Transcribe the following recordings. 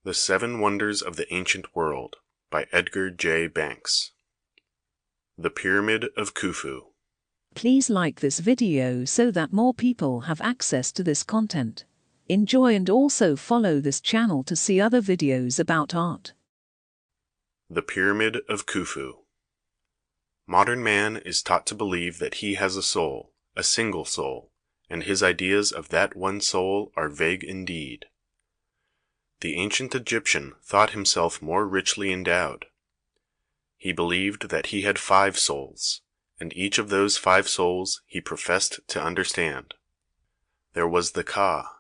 The Seven Wonders of the Ancient World by Edgar J. Banks. The Pyramid of Khufu. Please like this video so that more people have access to this content. Enjoy and also follow this channel to see other videos about art. The Pyramid of Khufu. Modern man is taught to believe that he has a soul, a single soul, and his ideas of that one soul are vague indeed. The ancient Egyptian thought himself more richly endowed. He believed that he had 5 souls, and each of those 5 souls he professed to understand. There was the Ka,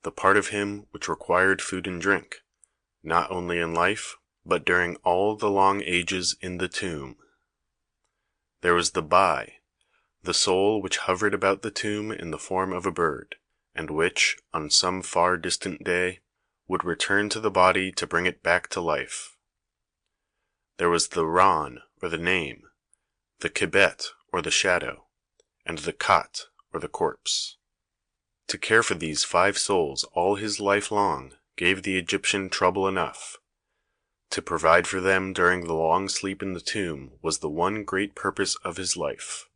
the part of him which required food and drink, not only in life, but during all the long ages in the tomb. There was the Bai, the soul which hovered about the tomb in the form of a bird, and which, on some far distant day, would return to the body to bring it back to life. There was the Ran, or the name, the Kibet, or the shadow, and the Kat, or the corpse. To care for these 5 souls all his life long gave the Egyptian trouble enough. To provide for them during the long sleep in the tomb was the one great purpose of his life.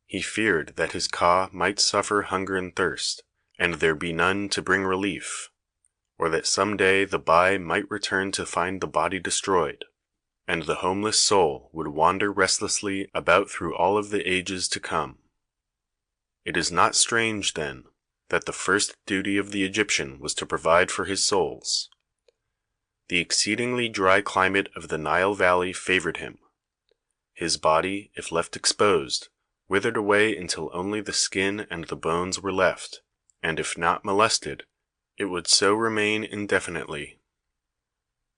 He feared that his Ka might suffer hunger and thirst, and there be none to bring relief, or that some day the Bai might return to find the body destroyed, and the homeless soul would wander restlessly about through all of the ages to come. It is not strange, then, that the first duty of the Egyptian was to provide for his souls. The exceedingly dry climate of the Nile Valley favored him. His body, if left exposed, withered away until only the skin and the bones were left, and if not molested, it would so remain indefinitely.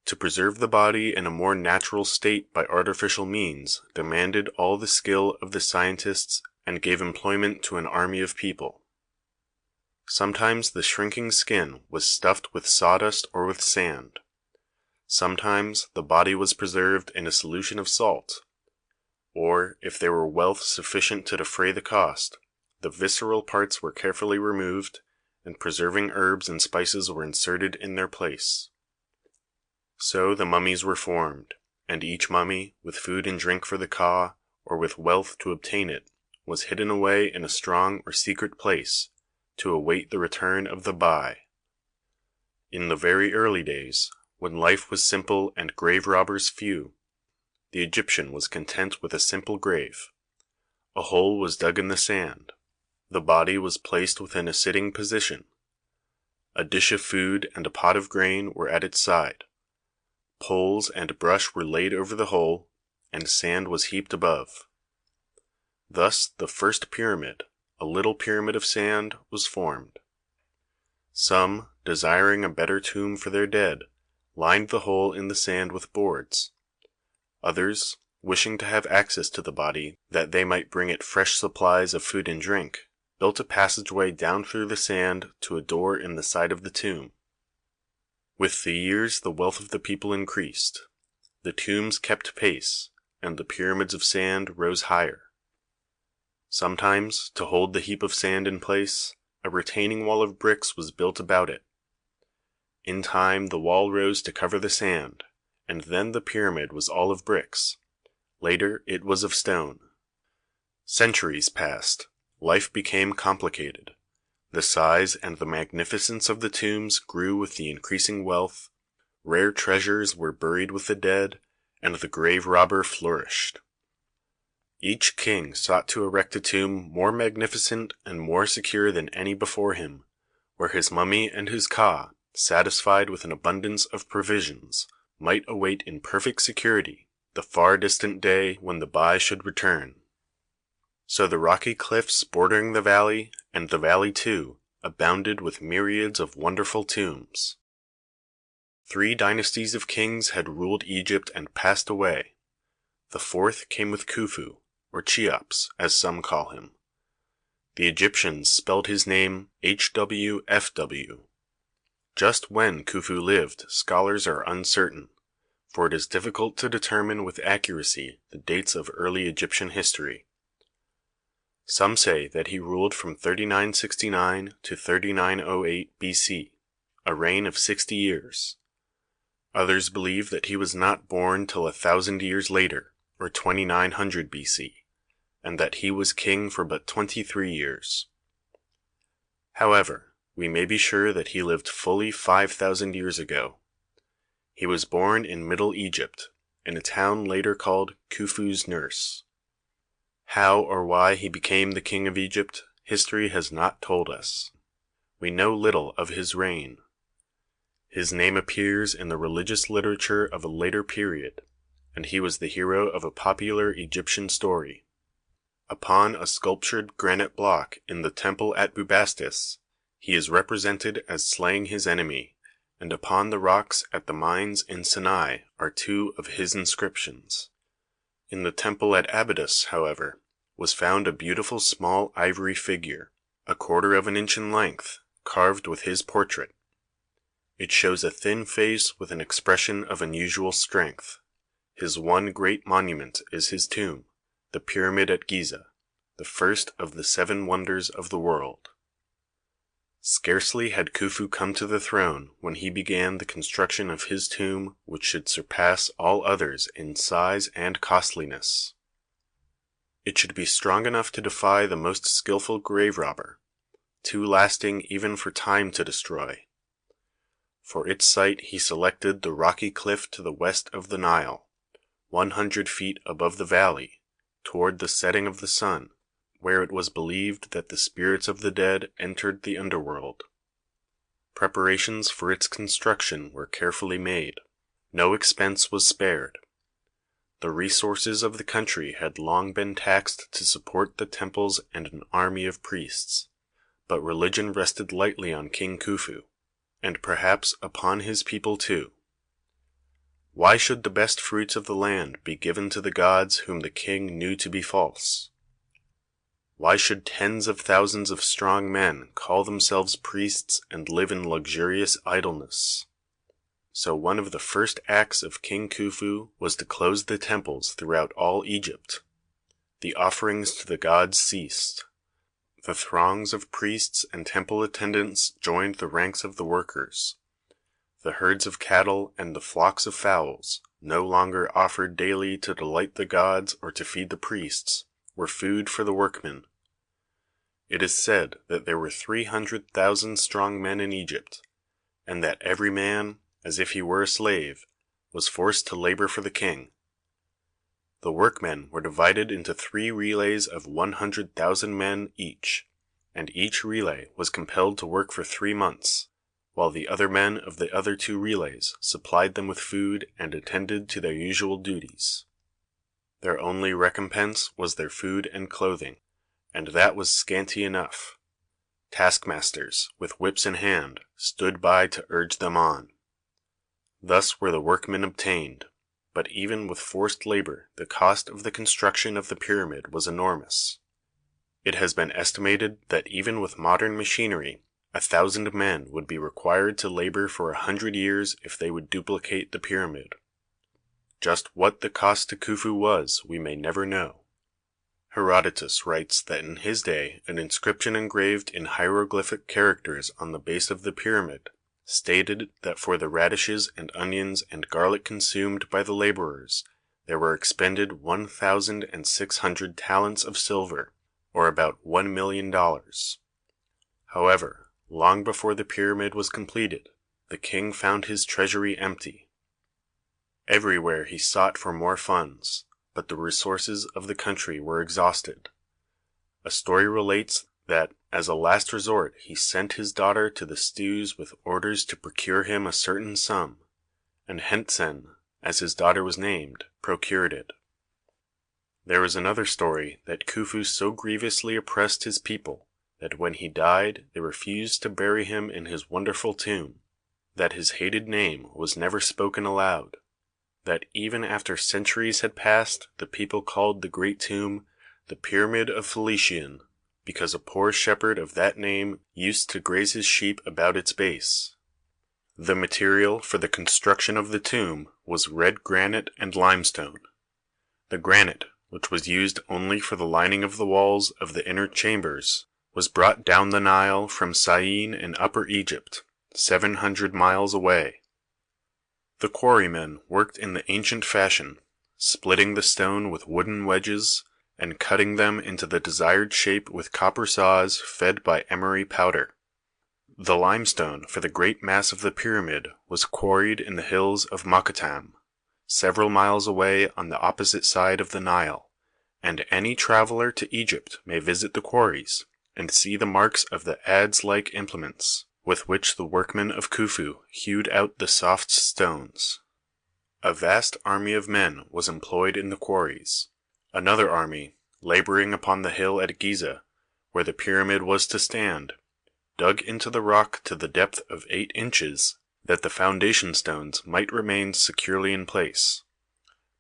To preserve the body in a more natural state by artificial means demanded all the skill of the scientists and gave employment to an army of people. Sometimes the shrinking skin was stuffed with sawdust or with sand. Sometimes the body was preserved in a solution of salt, or, if there were wealth sufficient to defray the cost, the visceral parts were carefully removed, and preserving herbs and spices were inserted in their place. So the mummies were formed, and each mummy, with food and drink for the Ka, or with wealth to obtain it, was hidden away in a strong or secret place, to await the return of the Bai. In the very early days, when life was simple and grave robbers few, the Egyptian was content with a simple grave. A hole was dug in the sand. The body was placed within a sitting position. A dish of food and a pot of grain were at its side. Poles and brush were laid over the hole, and sand was heaped above. Thus the first pyramid, a little pyramid of sand, was formed. Some, desiring a better tomb for their dead, lined the hole in the sand with boards. Others, wishing to have access to the body that they might bring it fresh supplies of food and drink, built a passageway down through the sand to a door in the side of the tomb. With the years the wealth of the people increased. The tombs kept pace, and the pyramids of sand rose higher. Sometimes, to hold the heap of sand in place, a retaining wall of bricks was built about it. In time the wall rose to cover the sand, and then the pyramid was all of bricks. Later it was of stone. Centuries passed. Life became complicated. The size and the magnificence of the tombs grew with the increasing wealth, rare treasures were buried with the dead, and the grave robber flourished. Each king sought to erect a tomb more magnificent and more secure than any before him, where his mummy and his Ka, satisfied with an abundance of provisions, might await in perfect security the far distant day when the Bai should return. So the rocky cliffs bordering the valley, and the valley too, abounded with myriads of wonderful tombs. 3 dynasties of kings had ruled Egypt and passed away. The 4th came with Khufu, or Cheops, as some call him. The Egyptians spelled his name Hwfw. Just when Khufu lived, scholars are uncertain, for it is difficult to determine with accuracy the dates of early Egyptian history. Some say that he ruled from 3969 to 3908 BC, a reign of 60 years. Others believe that he was not born till 1,000 years later, or 2900 BC, and that he was king for but 23 years. However, we may be sure that he lived fully 5,000 years ago. He was born in Middle Egypt, in a town later called Khufu's nurse. How or why he became the king of Egypt, history has not told us. We know little of his reign. His name appears in the religious literature of a later period, and he was the hero of a popular Egyptian story. Upon a sculptured granite block in the temple at Bubastis, he is represented as slaying his enemy, and upon the rocks at the mines in Sinai are two of his inscriptions. In the temple at Abydos, however, was found a beautiful small ivory figure, 1/4 of an inch in length, carved with his portrait. It shows a thin face with an expression of unusual strength. His one great monument is his tomb, the Pyramid at Giza, the first of the 7 wonders of the world. Scarcely had Khufu come to the throne when he began the construction of his tomb, which should surpass all others in size and costliness. It should be strong enough to defy the most skillful grave robber, too lasting even for time to destroy. For its site he selected the rocky cliff to the west of the Nile, 100 feet above the valley, toward the setting of the sun, where it was believed that the spirits of the dead entered the underworld. Preparations for its construction were carefully made. No expense was spared. The resources of the country had long been taxed to support the temples and an army of priests, but religion rested lightly on King Khufu, and perhaps upon his people too. Why should the best fruits of the land be given to the gods whom the king knew to be false? Why should tens of thousands of strong men call themselves priests and live in luxurious idleness? So one of the first acts of King Khufu was to close the temples throughout all Egypt. The offerings to the gods ceased. The throngs of priests and temple attendants joined the ranks of the workers. The herds of cattle and the flocks of fowls, no longer offered daily to delight the gods or to feed the priests, were food for the workmen. It is said that there were 300,000 strong men in Egypt, and that every man, as if he were a slave, was forced to labor for the king. The workmen were divided into 3 relays of 100,000 men each, and each relay was compelled to work for 3 months, while the other men of the other 2 relays supplied them with food and attended to their usual duties. Their only recompense was their food and clothing, and that was scanty enough. Taskmasters, with whips in hand, stood by to urge them on. Thus were the workmen obtained, but even with forced labor the cost of the construction of the pyramid was enormous. It has been estimated that even with modern machinery 1,000 men would be required to labor for 100 years if they would duplicate the pyramid. Just what the cost to Khufu was we may never know. Herodotus writes that in his day an inscription engraved in hieroglyphic characters on the base of the pyramid stated that for the radishes and onions and garlic consumed by the laborers there were expended 1,600 talents of silver, or about $1 million. However, long before the pyramid was completed, the king found his treasury empty. Everywhere he sought for more funds, but the resources of the country were exhausted. A story relates that, as a last resort, he sent his daughter to the stews with orders to procure him a certain sum, and Hentsen, as his daughter was named, procured it. There is another story that Khufu so grievously oppressed his people that when he died they refused to bury him in his wonderful tomb, that his hated name was never spoken aloud, that even after centuries had passed the people called the great tomb the Pyramid of Felician, because a poor shepherd of that name used to graze his sheep about its base. The material for the construction of the tomb was red granite and limestone. The granite, which was used only for the lining of the walls of the inner chambers, was brought down the Nile from Syene in Upper Egypt, 700 miles away. The quarrymen worked in the ancient fashion, splitting the stone with wooden wedges, and cutting them into the desired shape with copper saws fed by emery powder. The limestone for the great mass of the pyramid was quarried in the hills of Mokattam, several miles away on the opposite side of the Nile, and any traveler to Egypt may visit the quarries and see the marks of the adze-like implements with which the workmen of Khufu hewed out the soft stones. A vast army of men was employed in the quarries. Another army, laboring upon the hill at Giza, where the pyramid was to stand, dug into the rock to the depth of 8 inches, that the foundation stones might remain securely in place.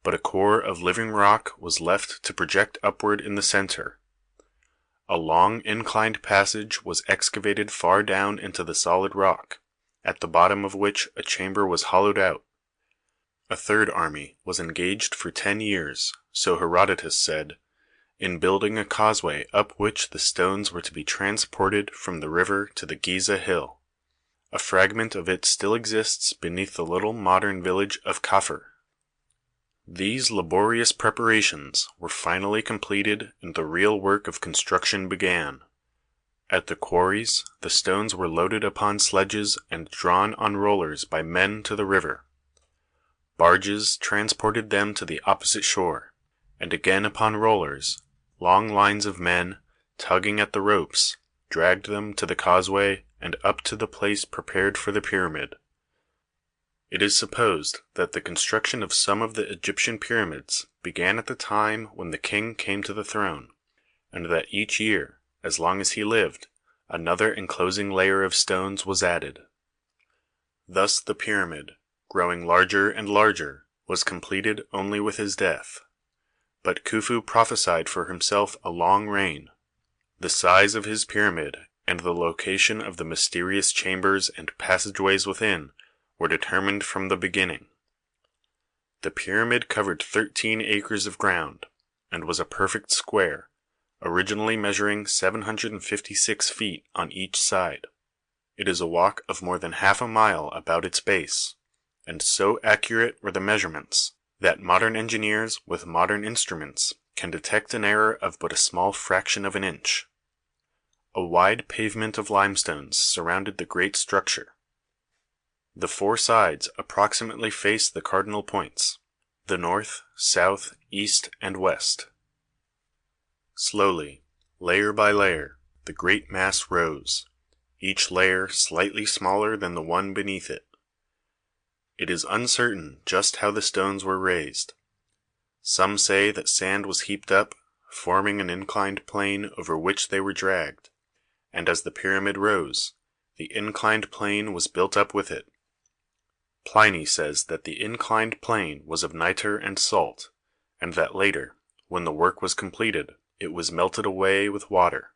But a core of living rock was left to project upward in the center. A long inclined passage was excavated far down into the solid rock, at the bottom of which a chamber was hollowed out. A third army was engaged for 10 years, so Herodotus said, in building a causeway up which the stones were to be transported from the river to the Giza hill. A fragment of it still exists beneath the little modern village of Kafr. These laborious preparations were finally completed and the real work of construction began. At the quarries, the stones were loaded upon sledges and drawn on rollers by men to the river. Barges transported them to the opposite shore, and again upon rollers, long lines of men, tugging at the ropes, dragged them to the causeway and up to the place prepared for the pyramid. It is supposed that the construction of some of the Egyptian pyramids began at the time when the king came to the throne, and that each year, as long as he lived, another enclosing layer of stones was added. Thus the pyramid, growing larger and larger, was completed only with his death. But Khufu prophesied for himself a long reign. The size of his pyramid and the location of the mysterious chambers and passageways within were determined from the beginning. The pyramid covered 13 acres of ground, and was a perfect square, originally measuring 756 feet on each side. It is a walk of more than half a mile about its base, and so accurate were the measurements, that modern engineers with modern instruments can detect an error of but a small fraction of an inch. A wide pavement of limestones surrounded the great structure. The 4 sides approximately face the cardinal points, the north, south, east, and west. Slowly, layer by layer, the great mass rose, each layer slightly smaller than the one beneath it. It is uncertain just how the stones were raised. Some say that sand was heaped up, forming an inclined plane over which they were dragged, and as the pyramid rose, the inclined plane was built up with it. Pliny says that the inclined plane was of nitre and salt, and that later, when the work was completed, it was melted away with water,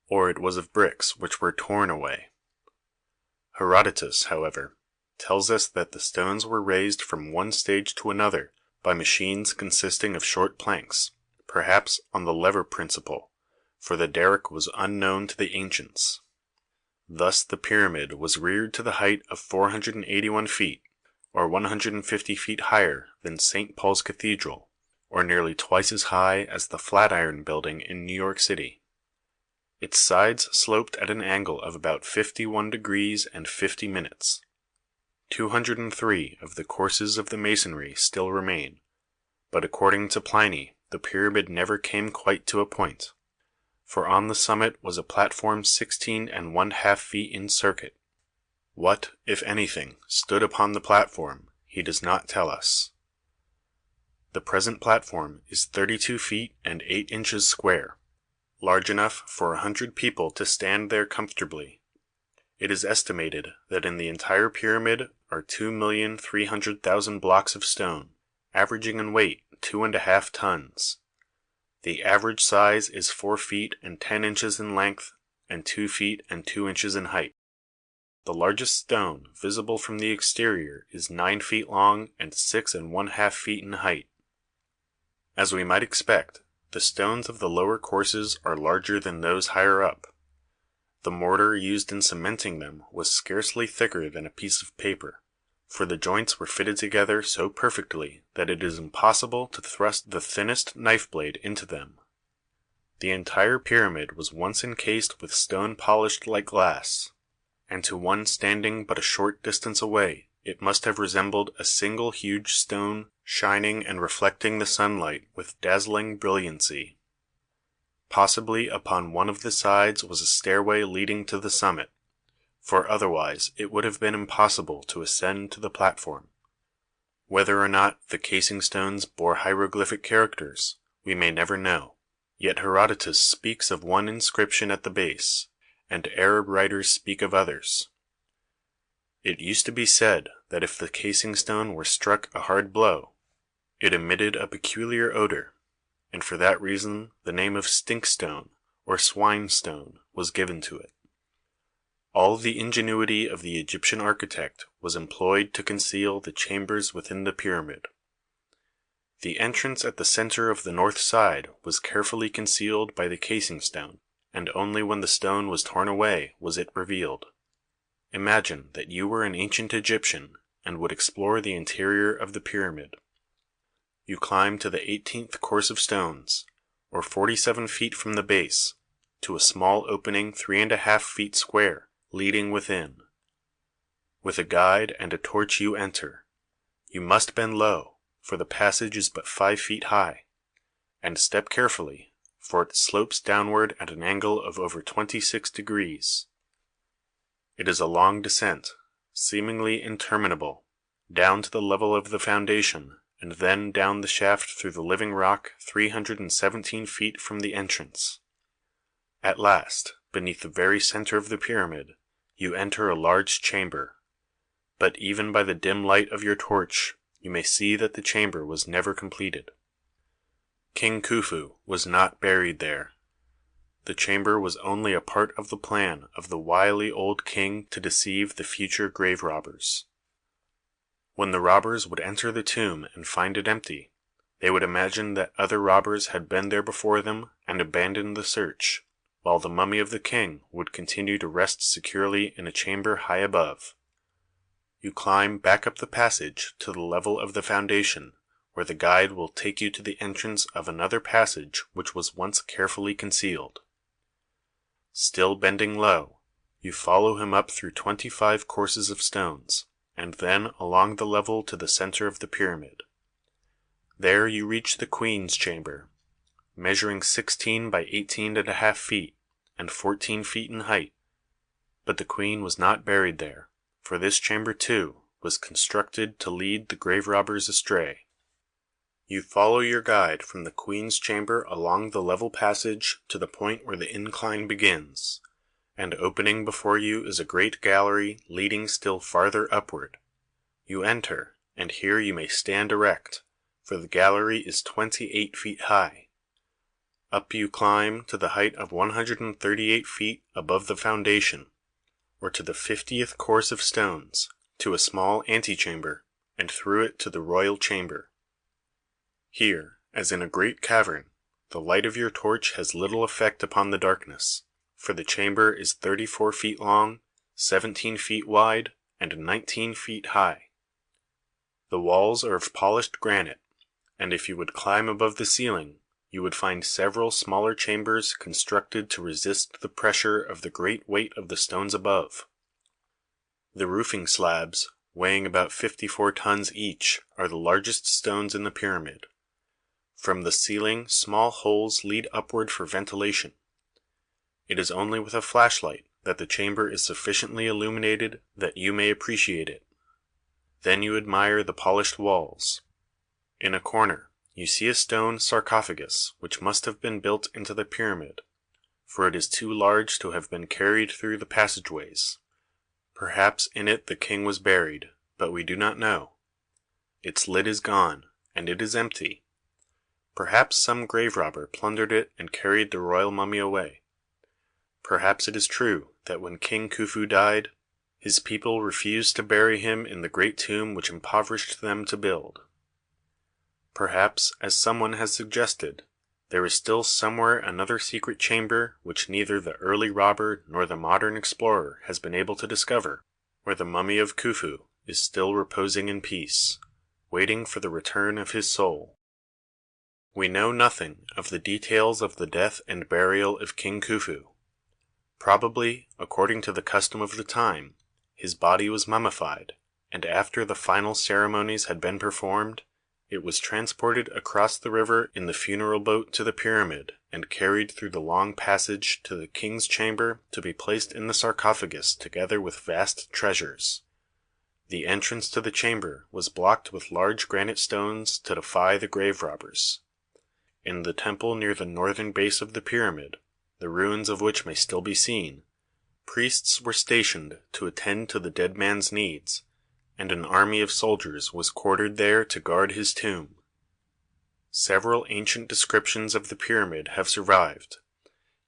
or it was of bricks which were torn away. Herodotus, however, tells us that the stones were raised from one stage to another by machines consisting of short planks, perhaps on the lever principle, for the derrick was unknown to the ancients. Thus the pyramid was reared to the height of 481 feet, or 150 feet higher than St. Paul's Cathedral, or nearly twice as high as the Flatiron Building in New York City. Its sides sloped at an angle of about 51 degrees and 50 minutes. 203 of the courses of the masonry still remain, but according to Pliny, the pyramid never came quite to a point, for on the summit was a platform 16½ feet in circuit. What, if anything, stood upon the platform, he does not tell us. The present platform is 32 feet and 8 inches square, large enough for 100 people to stand there comfortably. It is estimated that in the entire pyramid are 2,300,000 blocks of stone, averaging in weight 2½ tons. The average size is 4 feet and 10 inches in length, and 2 feet and 2 inches in height. The largest stone visible from the exterior is 9 feet long and 6½ feet in height. As we might expect, the stones of the lower courses are larger than those higher up. The mortar used in cementing them was scarcely thicker than a piece of paper, for the joints were fitted together so perfectly that it is impossible to thrust the thinnest knife blade into them. The entire pyramid was once encased with stone polished like glass, and to one standing but a short distance away it must have resembled a single huge stone shining and reflecting the sunlight with dazzling brilliancy. Possibly upon one of the sides was a stairway leading to the summit, for otherwise it would have been impossible to ascend to the platform. Whether or not the casing stones bore hieroglyphic characters, we may never know. Yet Herodotus speaks of one inscription at the base, and Arab writers speak of others. It used to be said that if the casing stone were struck a hard blow, it emitted a peculiar odor, and for that reason the name of stinkstone or swine stone was given to it. All the ingenuity of the Egyptian architect was employed to conceal the chambers within the pyramid. The entrance at the center of the north side was carefully concealed by the casing stone, and only when the stone was torn away was it revealed. Imagine that you were an ancient Egyptian and would explore the interior of the pyramid. You climb to the 18th course of stones, or 47 feet from the base, to a small opening 3½ feet square, leading within. With a guide and a torch you enter. You must bend low, for the passage is but 5 feet high, and step carefully, for it slopes downward at an angle of over 26 degrees. It is a long descent, seemingly interminable, down to the level of the foundation, and then down the shaft through the living rock 317 feet from the entrance. At last, beneath the very center of the pyramid, you enter a large chamber. But even by the dim light of your torch, you may see that the chamber was never completed. King Khufu was not buried there. The chamber was only a part of the plan of the wily old king to deceive the future grave robbers. When the robbers would enter the tomb and find it empty, they would imagine that other robbers had been there before them and abandoned the search, while the mummy of the king would continue to rest securely in a chamber high above. You climb back up the passage to the level of the foundation, where the guide will take you to the entrance of another passage which was once carefully concealed. Still bending low, you follow him up through 25 courses of stones, and then along the level to the center of the pyramid. There you reach the queen's chamber, measuring 16 by 18½ feet, and 14 feet in height. But the queen was not buried there, for this chamber, too, was constructed to lead the grave robbers astray. You follow your guide from the queen's chamber along the level passage to the point where the incline begins, and opening before you is a great gallery leading still farther upward. You enter, and here you may stand erect, for the gallery is 28 feet high. Up you climb to the height of 138 feet above the foundation, or to the 50th course of stones, to a small antechamber, and through it to the royal chamber. Here, as in a great cavern, the light of your torch has little effect upon the darkness, for the chamber is 34 feet long, 17 feet wide, and 19 feet high. The walls are of polished granite, and if you would climb above the ceiling, you would find several smaller chambers constructed to resist the pressure of the great weight of the stones above. The roofing slabs, weighing about 54 tons each, are the largest stones in the pyramid. From the ceiling small holes lead upward for ventilation. It is only with a flashlight that the chamber is sufficiently illuminated that you may appreciate it. Then you admire the polished walls. In a corner, you see a stone sarcophagus which must have been built into the pyramid, for it is too large to have been carried through the passageways. Perhaps in it the king was buried, but we do not know. Its lid is gone, and it is empty. Perhaps some grave robber plundered it and carried the royal mummy away. Perhaps it is true that when King Khufu died, his people refused to bury him in the great tomb which impoverished them to build. Perhaps, as someone has suggested, there is still somewhere another secret chamber which neither the early robber nor the modern explorer has been able to discover, where the mummy of Khufu is still reposing in peace, waiting for the return of his soul. We know nothing of the details of the death and burial of King Khufu. Probably, according to the custom of the time, his body was mummified, and after the final ceremonies had been performed, it was transported across the river in the funeral boat to the pyramid and carried through the long passage to the king's chamber to be placed in the sarcophagus together with vast treasures. The entrance to the chamber was blocked with large granite stones to defy the grave robbers. In the temple near the northern base of the pyramid, the ruins of which may still be seen, priests were stationed to attend to the dead man's needs, and an army of soldiers was quartered there to guard his tomb. Several ancient descriptions of the pyramid have survived,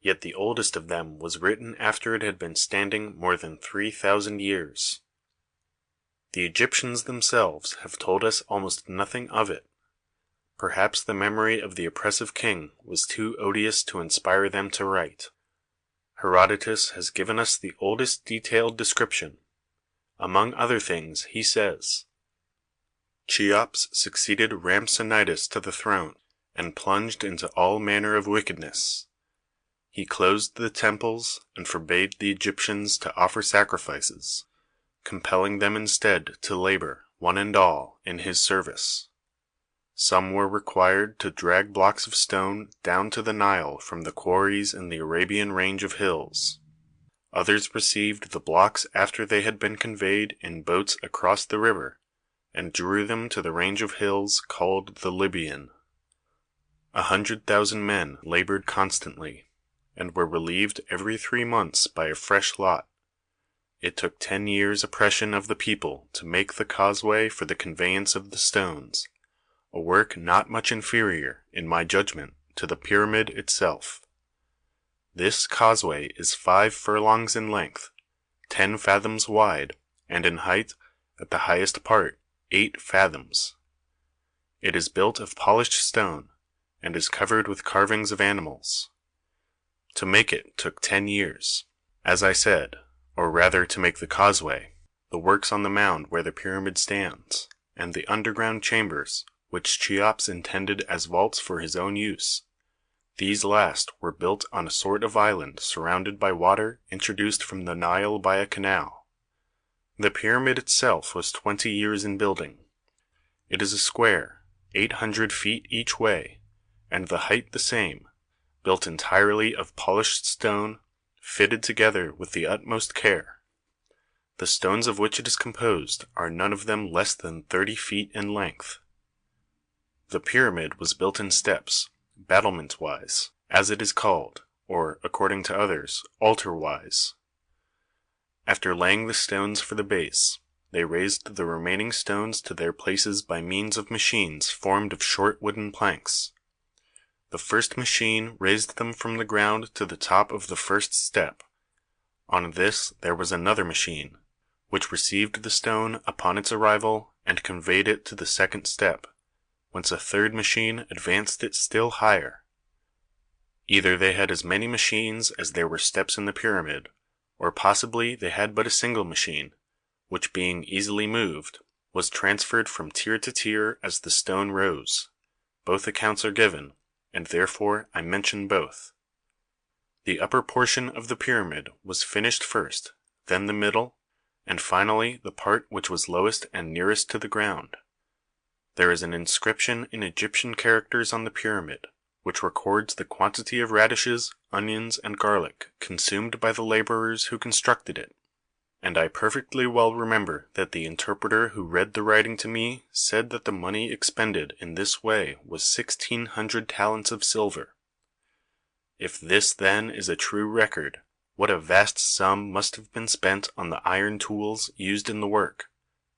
yet the oldest of them was written after it had been standing more than 3,000 years. The Egyptians themselves have told us almost nothing of it. Perhaps the memory of the oppressive king was too odious to inspire them to write. Herodotus has given us the oldest detailed description. Among other things, he says: Cheops succeeded Rhampsinitus to the throne, and plunged into all manner of wickedness. He closed the temples, and forbade the Egyptians to offer sacrifices, compelling them instead to labor, one and all, in his service. Some were required to drag blocks of stone down to the Nile from the quarries in the Arabian range of hills. Others received the blocks after they had been conveyed in boats across the river, and drew them to the range of hills called the Libyan. 100,000 men labored constantly, and were relieved every 3 months by a fresh lot. It took 10 years' oppression of the people to make the causeway for the conveyance of the stones, a work not much inferior, in my judgment, to the pyramid itself. This causeway is 5 furlongs in length, 10 fathoms wide, and in height, at the highest part, 8 fathoms. It is built of polished stone, and is covered with carvings of animals. To make it took 10 years. As I said, or rather to make the causeway, the works on the mound where the pyramid stands, and the underground chambers, which Cheops intended as vaults for his own use. These last were built on a sort of island surrounded by water introduced from the Nile by a canal. The pyramid itself was 20 years in building. It is a square, 800 feet each way, and the height the same, built entirely of polished stone, fitted together with the utmost care. The stones of which it is composed are none of them less than 30 feet in length. The pyramid was built in steps, battlement-wise, as it is called, or, according to others, altar-wise. After laying the stones for the base, they raised the remaining stones to their places by means of machines formed of short wooden planks. The first machine raised them from the ground to the top of the first step. On this there was another machine, which received the stone upon its arrival and conveyed it to the second step, whence a third machine advanced it still higher. Either they had as many machines as there were steps in the pyramid, or possibly they had but a single machine, which, being easily moved, was transferred from tier to tier as the stone rose. Both accounts are given, and therefore I mention both. The upper portion of the pyramid was finished first, then the middle, and finally the part which was lowest and nearest to the ground. There is an inscription in Egyptian characters on the pyramid, which records the quantity of radishes, onions, and garlic consumed by the laborers who constructed it, and I perfectly well remember that the interpreter who read the writing to me said that the money expended in this way was 1,600 talents of silver. If this then is a true record, what a vast sum must have been spent on the iron tools used in the work,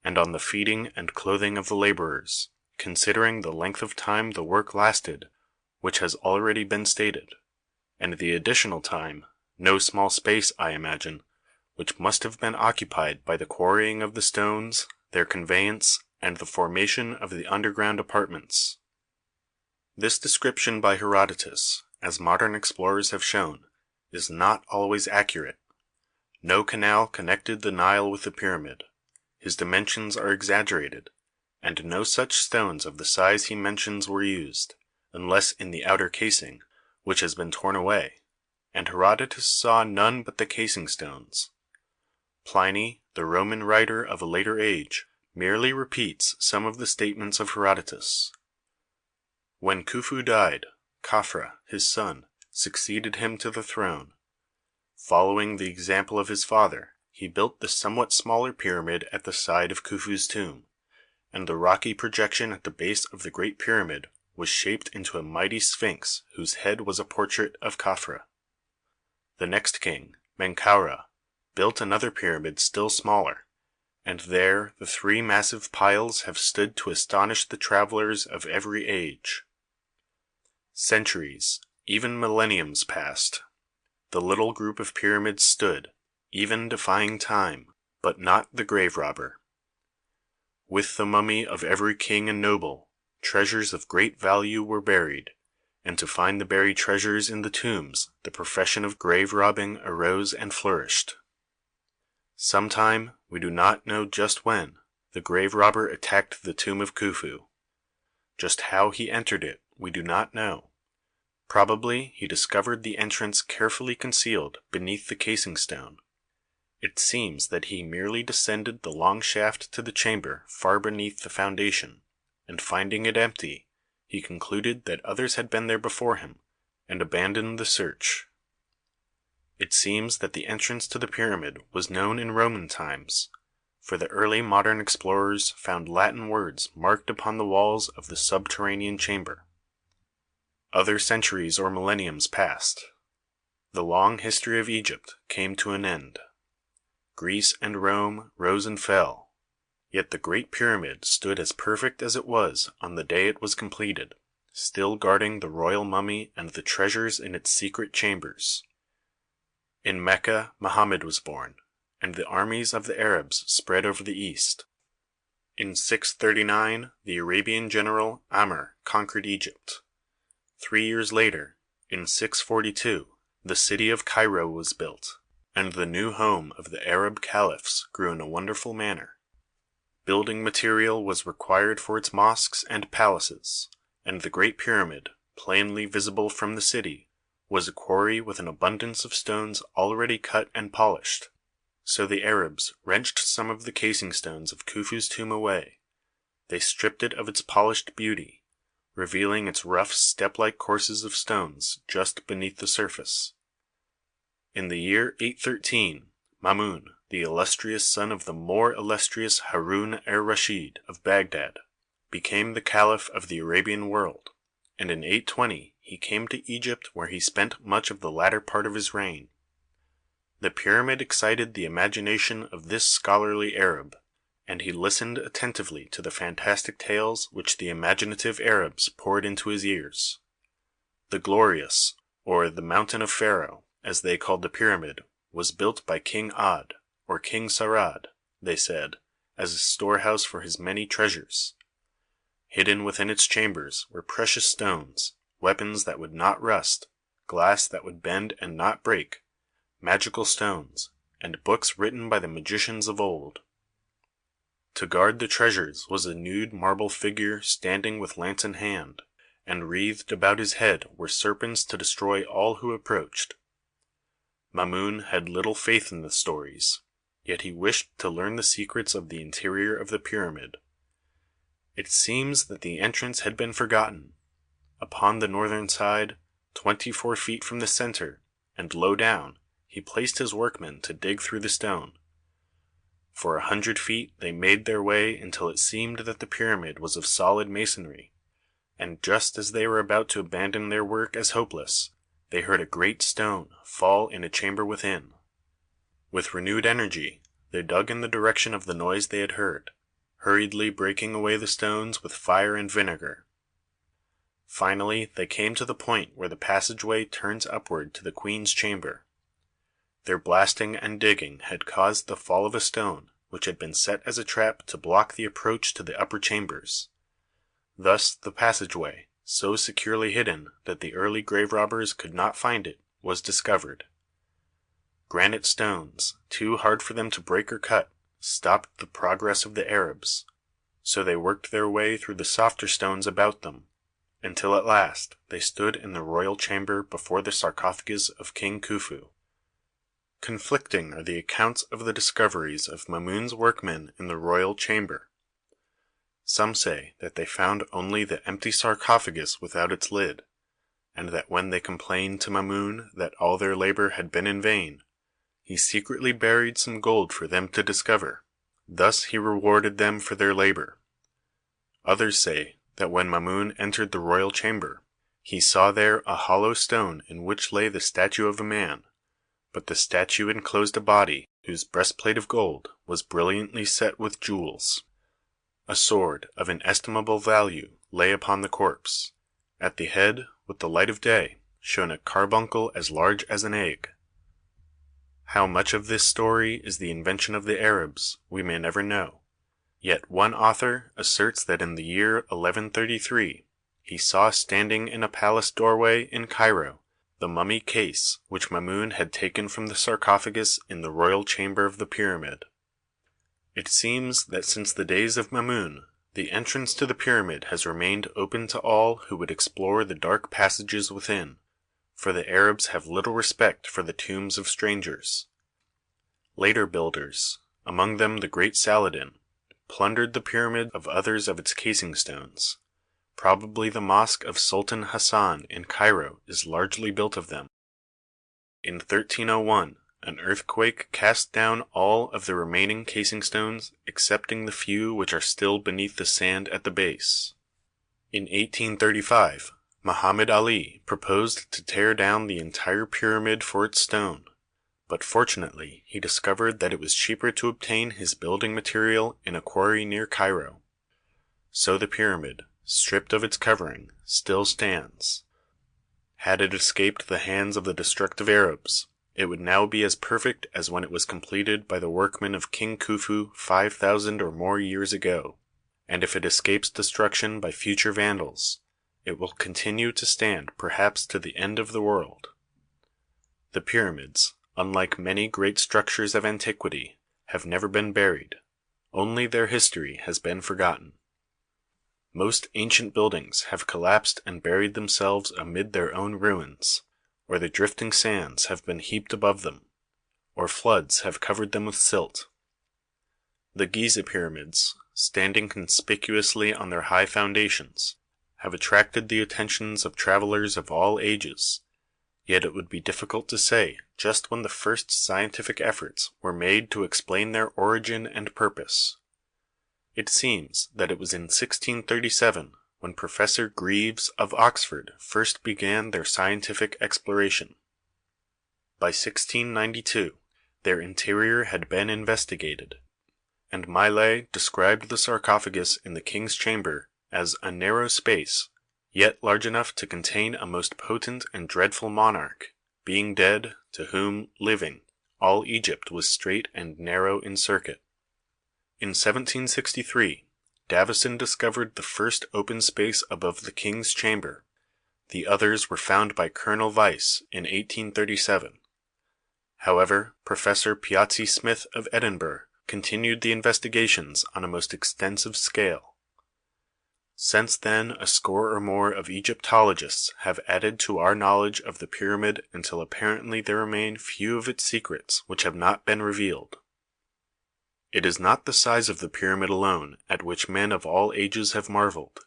and on the feeding and clothing of the laborers, considering the length of time the work lasted, which has already been stated, and the additional time, no small space, I imagine, which must have been occupied by the quarrying of the stones, their conveyance, and the formation of the underground apartments. This description by Herodotus, as modern explorers have shown, is not always accurate. No canal connected the Nile with the pyramid. his dimensions are exaggerated, and no such stones of the size he mentions were used, unless in the outer casing, which has been torn away, and Herodotus saw none but the casing stones. Pliny, the Roman writer of a later age, merely repeats some of the statements of Herodotus. When Khufu died, Khafra, his son, succeeded him to the throne. Following the example of his father, he built the somewhat smaller pyramid at the side of Khufu's tomb, and the rocky projection at the base of the Great Pyramid was shaped into a mighty sphinx whose head was a portrait of Khafra. The next king, Menkaura, built another pyramid still smaller, and there the three massive piles have stood to astonish the travelers of every age. Centuries, even millenniums passed. The little group of pyramids stood, even defying time, but not the grave robber. With the mummy of every king and noble, treasures of great value were buried, and to find the buried treasures in the tombs the profession of grave robbing arose and flourished. Sometime, we do not know just when, the grave robber attacked the tomb of Khufu. Just how he entered it we do not know. Probably he discovered the entrance carefully concealed beneath the casing stone. It seems that he merely descended the long shaft to the chamber far beneath the foundation, and finding it empty, he concluded that others had been there before him, and abandoned the search. It seems that the entrance to the pyramid was known in Roman times, for the early modern explorers found Latin words marked upon the walls of the subterranean chamber. Other centuries or millenniums passed. The long history of Egypt came to an end. Greece and Rome rose and fell, yet the Great Pyramid stood as perfect as it was on the day it was completed, still guarding the royal mummy and the treasures in its secret chambers. In Mecca, Mohammed was born, and the armies of the Arabs spread over the east. In 639, the Arabian general Amr conquered Egypt. 3 years later, in 642, the city of Cairo was built, and the new home of the Arab caliphs grew in a wonderful manner. Building material was required for its mosques and palaces, and the Great Pyramid, plainly visible from the city, was a quarry with an abundance of stones already cut and polished. So the Arabs wrenched some of the casing stones of Khufu's tomb away. They stripped it of its polished beauty, revealing its rough step-like courses of stones just beneath the surface. In the year 813, Mamun, the illustrious son of the more illustrious Harun ar-Rashid of Baghdad, became the caliph of the Arabian world, and in 820 he came to Egypt where he spent much of the latter part of his reign. The pyramid excited the imagination of this scholarly Arab, and he listened attentively to the fantastic tales which the imaginative Arabs poured into his ears. The Glorious, or the Mountain of Pharaoh, as they called the pyramid, was built by King Ad, or King Sarad, they said, as a storehouse for his many treasures. Hidden within its chambers were precious stones, weapons that would not rust, glass that would bend and not break, magical stones, and books written by the magicians of old. To guard the treasures was a nude marble figure standing with lance in hand, and wreathed about his head were serpents to destroy all who approached. Mamun had little faith in the stories, yet he wished to learn the secrets of the interior of the pyramid. It seems that the entrance had been forgotten. Upon the northern side, 24 feet from the center, and low down, he placed his workmen to dig through the stone. For 100 feet they made their way until it seemed that the pyramid was of solid masonry, and just as they were about to abandon their work as hopeless, they heard a great stone fall in a chamber within. With renewed energy, they dug in the direction of the noise they had heard, hurriedly breaking away the stones with fire and vinegar. Finally, they came to the point where the passageway turns upward to the queen's chamber. Their blasting and digging had caused the fall of a stone, which had been set as a trap to block the approach to the upper chambers. Thus the passageway, so securely hidden that the early grave robbers could not find it, was discovered. Granite stones, too hard for them to break or cut, stopped the progress of the Arabs, so they worked their way through the softer stones about them, until at last they stood in the royal chamber before the sarcophagus of King Khufu. Conflicting are the accounts of the discoveries of Mamun's workmen in the royal chamber. Some say that they found only the empty sarcophagus without its lid, and that when they complained to Mamun that all their labor had been in vain, he secretly buried some gold for them to discover. Thus he rewarded them for their labor. Others say that when Mamun entered the royal chamber, he saw there a hollow stone in which lay the statue of a man, but the statue enclosed a body whose breastplate of gold was brilliantly set with jewels. A sword of inestimable value lay upon the corpse. At the head, with the light of day, shone a carbuncle as large as an egg. How much of this story is the invention of the Arabs, we may never know. Yet one author asserts that in the year 1133 he saw standing in a palace doorway in Cairo the mummy case which Mamun had taken from the sarcophagus in the royal chamber of the pyramid. It seems that since the days of Mamun, the entrance to the pyramid has remained open to all who would explore the dark passages within, for the Arabs have little respect for the tombs of strangers. Later builders, among them the great Saladin, plundered the pyramid of others of its casing stones. Probably the mosque of Sultan Hassan in Cairo is largely built of them. In 1301, an earthquake cast down all of the remaining casing stones excepting the few which are still beneath the sand at the base. In 1835, Muhammad Ali proposed to tear down the entire pyramid for its stone, but fortunately he discovered that it was cheaper to obtain his building material in a quarry near Cairo. So the pyramid, stripped of its covering, still stands. Had it escaped the hands of the destructive Arabs, it would now be as perfect as when it was completed by the workmen of King Khufu 5,000 or more years ago, and if it escapes destruction by future Vandals, it will continue to stand perhaps to the end of the world. The pyramids, unlike many great structures of antiquity, have never been buried, only their history has been forgotten. Most ancient buildings have collapsed and buried themselves amid their own ruins, or the drifting sands have been heaped above them, or floods have covered them with silt. The Giza pyramids, standing conspicuously on their high foundations, have attracted the attentions of travelers of all ages, yet it would be difficult to say just when the first scientific efforts were made to explain their origin and purpose. It seems that it was in 1637 when Professor Greaves of Oxford first began their scientific exploration. By 1692, their interior had been investigated, and Millet described the sarcophagus in the king's chamber as a narrow space, yet large enough to contain a most potent and dreadful monarch, being dead, to whom, living, all Egypt was strait and narrow in circuit. In 1763, Davison discovered the first open space above the king's chamber. The others were found by Colonel Vyse in 1837. However, Professor Piazzi Smith of Edinburgh continued the investigations on a most extensive scale. Since then a score or more of Egyptologists have added to our knowledge of the pyramid until apparently there remain few of its secrets which have not been revealed. It is not the size of the pyramid alone at which men of all ages have marveled.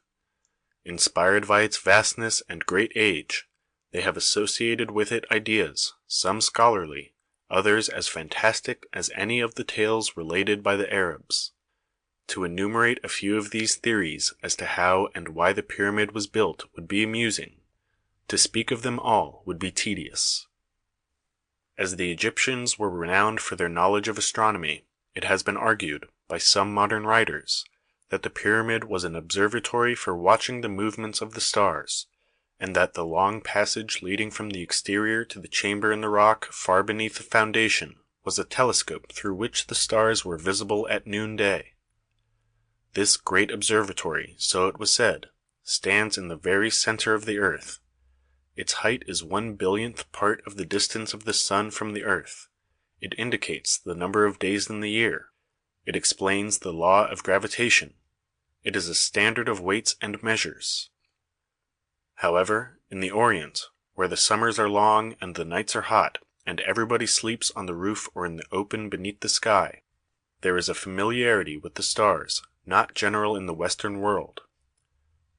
Inspired by its vastness and great age, they have associated with it ideas, some scholarly, others as fantastic as any of the tales related by the Arabs. To enumerate a few of these theories as to how and why the pyramid was built would be amusing. To speak of them all would be tedious. As the Egyptians were renowned for their knowledge of astronomy, it has been argued, by some modern writers, that the pyramid was an observatory for watching the movements of the stars, and that the long passage leading from the exterior to the chamber in the rock far beneath the foundation was a telescope through which the stars were visible at noonday. This great observatory, so it was said, stands in the very center of the earth. Its height is 1/1000th part of the distance of the sun from the earth. It indicates the number of days in the year, It explains the law of gravitation. It is a standard of weights and measures. However, in the Orient, where the summers are long and the nights are hot, and everybody sleeps on the roof or in the open beneath the sky, there is a familiarity with the stars not general in the Western world.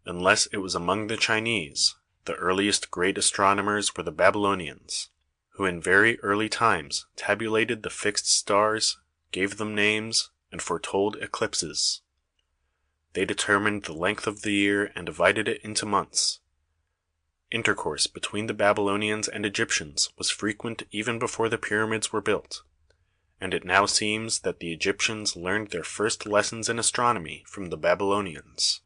Unless it was among the Chinese, the earliest great astronomers were the Babylonians, who in very early times tabulated the fixed stars, gave them names, and foretold eclipses. They determined the length of the year and divided it into months. Intercourse between the Babylonians and Egyptians was frequent even before the pyramids were built, and it now seems that the Egyptians learned their first lessons in astronomy from the Babylonians.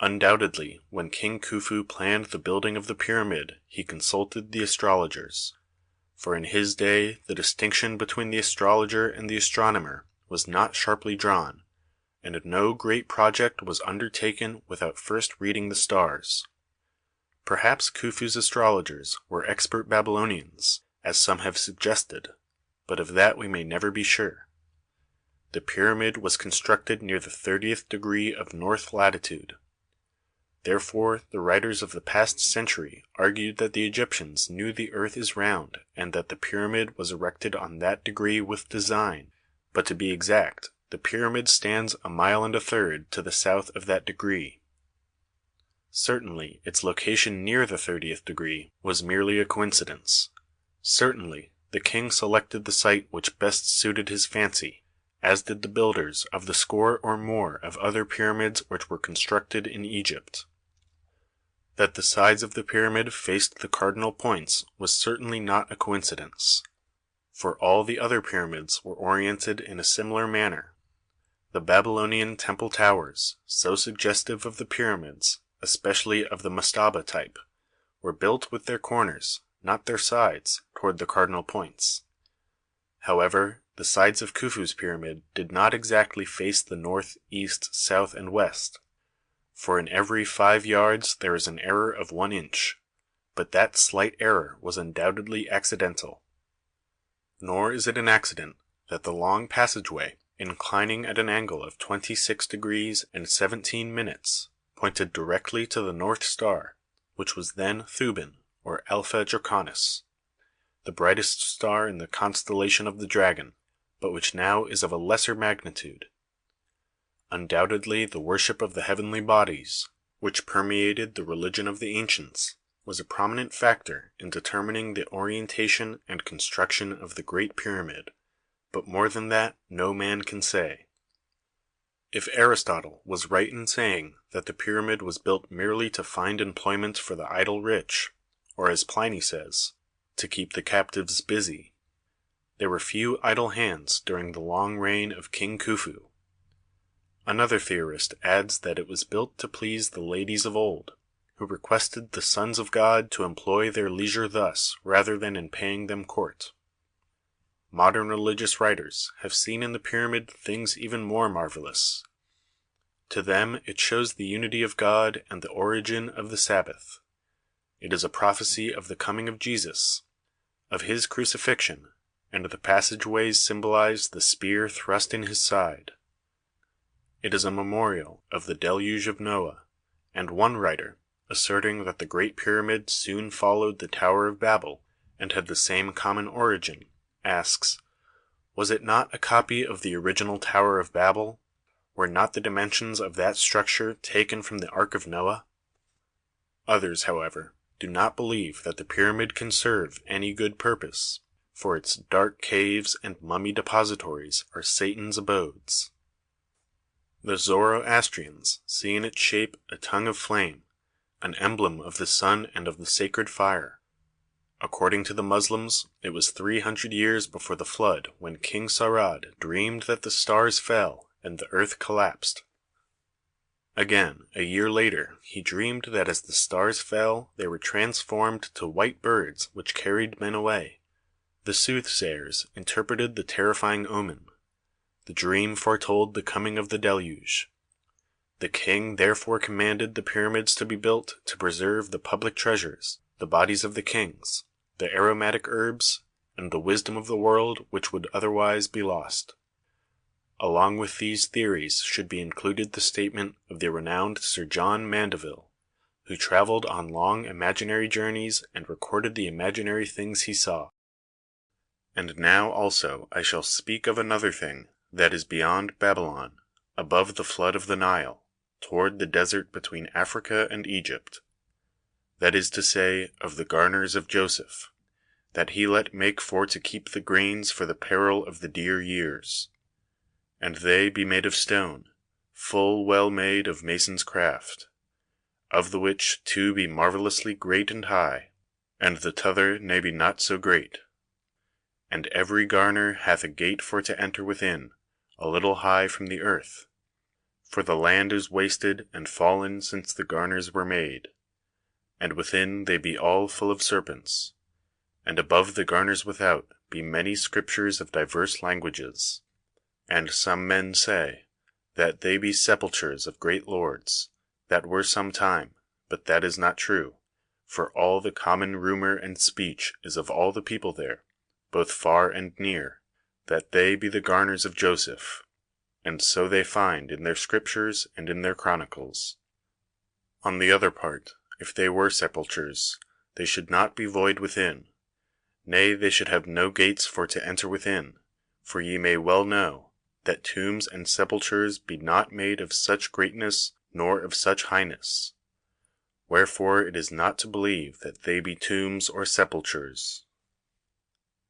Undoubtedly, when King Khufu planned the building of the pyramid, he consulted the astrologers, for in his day the distinction between the astrologer and the astronomer was not sharply drawn, and no great project was undertaken without first reading the stars. Perhaps Khufu's astrologers were expert Babylonians, as some have suggested, but of that we may never be sure. The pyramid was constructed near the 30th degree of north latitude. Therefore, the writers of the past century argued that the Egyptians knew the earth is round and that the pyramid was erected on that degree with design, but to be exact, the pyramid stands 1.25 miles to the south of that degree. Certainly, its location near the 30th degree was merely a coincidence. Certainly, the king selected the site which best suited his fancy, as did the builders of the score or more of other pyramids which were constructed in Egypt. That the sides of the pyramid faced the cardinal points was certainly not a coincidence, for all the other pyramids were oriented in a similar manner. The Babylonian temple towers, so suggestive of the pyramids, especially of the mastaba type, were built with their corners, not their sides, toward the cardinal points. However, the sides of Khufu's pyramid did not exactly face the north, east, south, and west, for in every 5 yards there is an error of 1 inch, but that slight error was undoubtedly accidental. Nor is it an accident that the long passageway, inclining at an angle of 26 degrees and 17 minutes, pointed directly to the North Star, which was then Thuban, or Alpha Draconis, the brightest star in the constellation of the Dragon, but which now is of a lesser magnitude. Undoubtedly the worship of the heavenly bodies, which permeated the religion of the ancients, was a prominent factor in determining the orientation and construction of the Great Pyramid, but more than that no man can say. If Aristotle was right in saying that the pyramid was built merely to find employment for the idle rich, or as Pliny says, to keep the captives busy, there were few idle hands during the long reign of King Khufu. Another theorist adds that it was built to please the ladies of old, who requested the sons of God to employ their leisure thus rather than in paying them court. Modern religious writers have seen in the pyramid things even more marvelous. To them it shows the unity of God and the origin of the Sabbath. It is a prophecy of the coming of Jesus, of his crucifixion, and the passageways symbolize the spear thrust in his side. It is a memorial of the deluge of Noah, and one writer, asserting that the Great Pyramid soon followed the Tower of Babel and had the same common origin, asks, was it not a copy of the original Tower of Babel? Were not the dimensions of that structure taken from the Ark of Noah? Others, however, do not believe that the pyramid can serve any good purpose, for its dark caves and mummy depositories are Satan's abodes. The Zoroastrians see in its shape a tongue of flame, an emblem of the sun and of the sacred fire. According to the Muslims, it was 300 years before the flood when King Saurad dreamed that the stars fell and the earth collapsed. Again, a year later, he dreamed that as the stars fell, they were transformed to white birds which carried men away. The soothsayers interpreted the terrifying omen. The dream foretold the coming of the deluge. The king therefore commanded the pyramids to be built to preserve the public treasures, the bodies of the kings, the aromatic herbs, and the wisdom of the world which would otherwise be lost. Along with these theories should be included the statement of the renowned Sir John Mandeville, who traveled on long imaginary journeys and recorded the imaginary things he saw. And now also I shall speak of another thing that is beyond Babylon, above the flood of the Nile, toward the desert between Africa and Egypt. That is to say, of the garners of Joseph, that he let make for to keep the grains for the peril of the dear years. And they be made of stone, full well made of mason's craft, of the which two be marvellously great and high, and the t'other ne be not so great. And every garner hath a gate for to enter within, a little high from the earth. For the land is wasted and fallen since the garners were made. And within they be all full of serpents. And above the garners without be many scriptures of diverse languages. And some men say, that they be sepulchres of great lords, that were some time, but that is not true, for all the common rumour and speech is of all the people there, both far and near, that they be the garners of Joseph, and so they find in their scriptures and in their chronicles. On the other part, if they were sepulchres, they should not be void within, nay, they should have no gates for to enter within, for ye may well know, that tombs and sepulchres be not made of such greatness nor of such highness. Wherefore it is not to believe that they be tombs or sepulchres.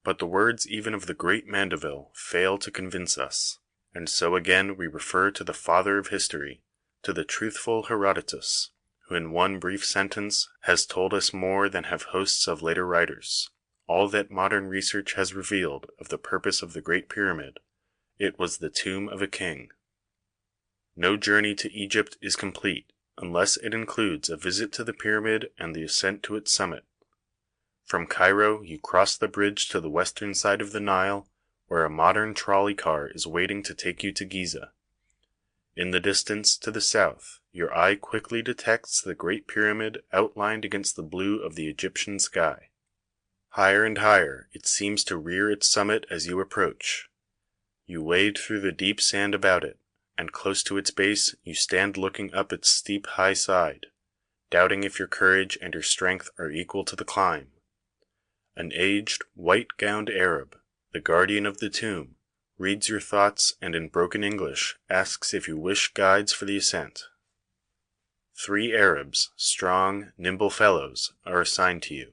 But the words even of the great Mandeville fail to convince us, and so again we refer to the father of history, to the truthful Herodotus, who in one brief sentence has told us more than have hosts of later writers, all that modern research has revealed of the purpose of the Great Pyramid. It was the tomb of a king. No journey to Egypt is complete unless it includes a visit to the pyramid and the ascent to its summit. From Cairo you cross the bridge to the western side of the Nile, where a modern trolley car is waiting to take you to Giza. In the distance to the south, your eye quickly detects the Great Pyramid outlined against the blue of the Egyptian sky. Higher and higher it seems to rear its summit as you approach. You wade through the deep sand about it, and close to its base you stand looking up its steep high side, doubting if your courage and your strength are equal to the climb. An aged, white-gowned Arab, the guardian of the tomb, reads your thoughts and in broken English asks if you wish guides for the ascent. 3 Arabs, strong, nimble fellows, are assigned to you.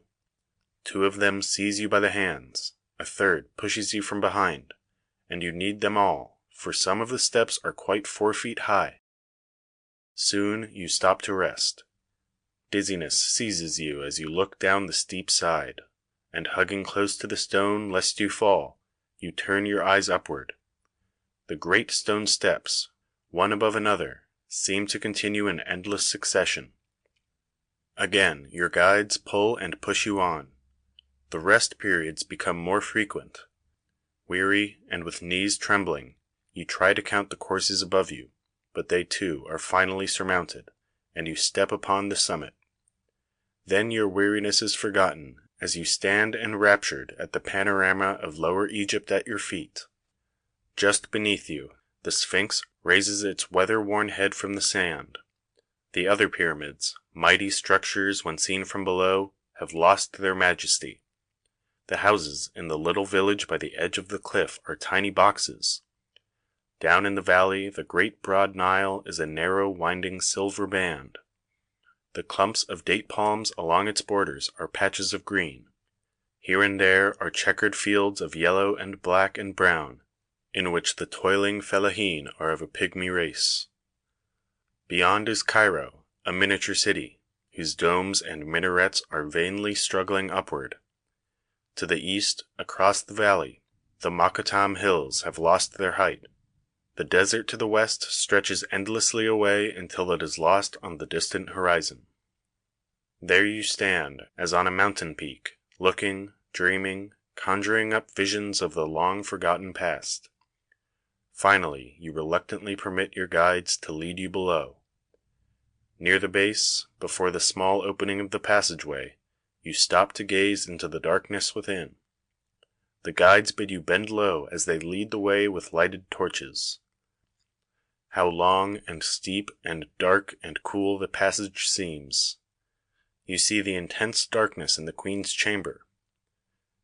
2 of them seize you by the hands, a third pushes you from behind, and you need them all, for some of the steps are quite 4 feet high. Soon you stop to rest. Dizziness seizes you as you look down the steep side, and hugging close to the stone lest you fall, you turn your eyes upward. The great stone steps, one above another, seem to continue in endless succession. Again your guides pull and push you on. The rest periods become more frequent. Weary, and with knees trembling, you try to count the courses above you, but they too are finally surmounted, and you step upon the summit. Then your weariness is forgotten, as you stand enraptured at the panorama of Lower Egypt at your feet. Just beneath you, the Sphinx raises its weather-worn head from the sand. The other pyramids, mighty structures when seen from below, have lost their majesty. The houses in the little village by the edge of the cliff are tiny boxes. Down in the valley the great broad Nile is a narrow winding silver band. The clumps of date palms along its borders are patches of green. Here and there are checkered fields of yellow and black and brown, in which the toiling fellahin are of a pygmy race. Beyond is Cairo, a miniature city, whose domes and minarets are vainly struggling upward. To the east, across the valley, the Mokattam hills have lost their height. The desert to the west stretches endlessly away until it is lost on the distant horizon. There you stand, as on a mountain peak, looking, dreaming, conjuring up visions of the long forgotten past. Finally, you reluctantly permit your guides to lead you below. Near the base, before the small opening of the passageway, you stop to gaze into the darkness within. The guides bid you bend low as they lead the way with lighted torches. How long and steep and dark and cool the passage seems. You see the intense darkness in the queen's chamber.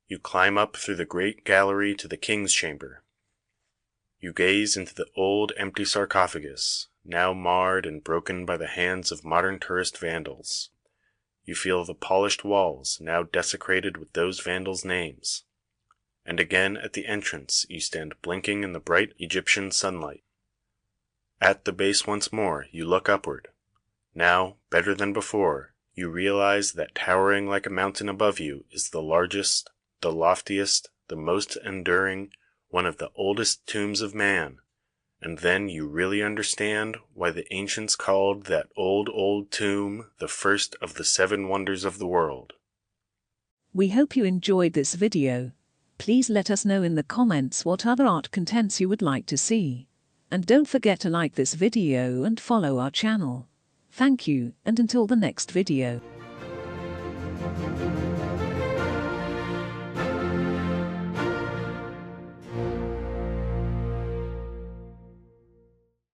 You climb up through the great gallery to the king's chamber. You gaze into the old empty sarcophagus, now marred and broken by the hands of modern tourist vandals. You feel the polished walls, now desecrated with those vandals' names. And again at the entrance you stand blinking in the bright Egyptian sunlight. At the base once more you look upward. Now, better than before, you realize that towering like a mountain above you is the largest, the loftiest, the most enduring, one of the oldest tombs of man, and then you really understand why the ancients called that old tomb the first of the 7 wonders of the world. We hope you enjoyed this video. Please let us know in the comments what other art contents you would like to see. And don't forget to like this video and follow our channel. Thank you, and until the next video.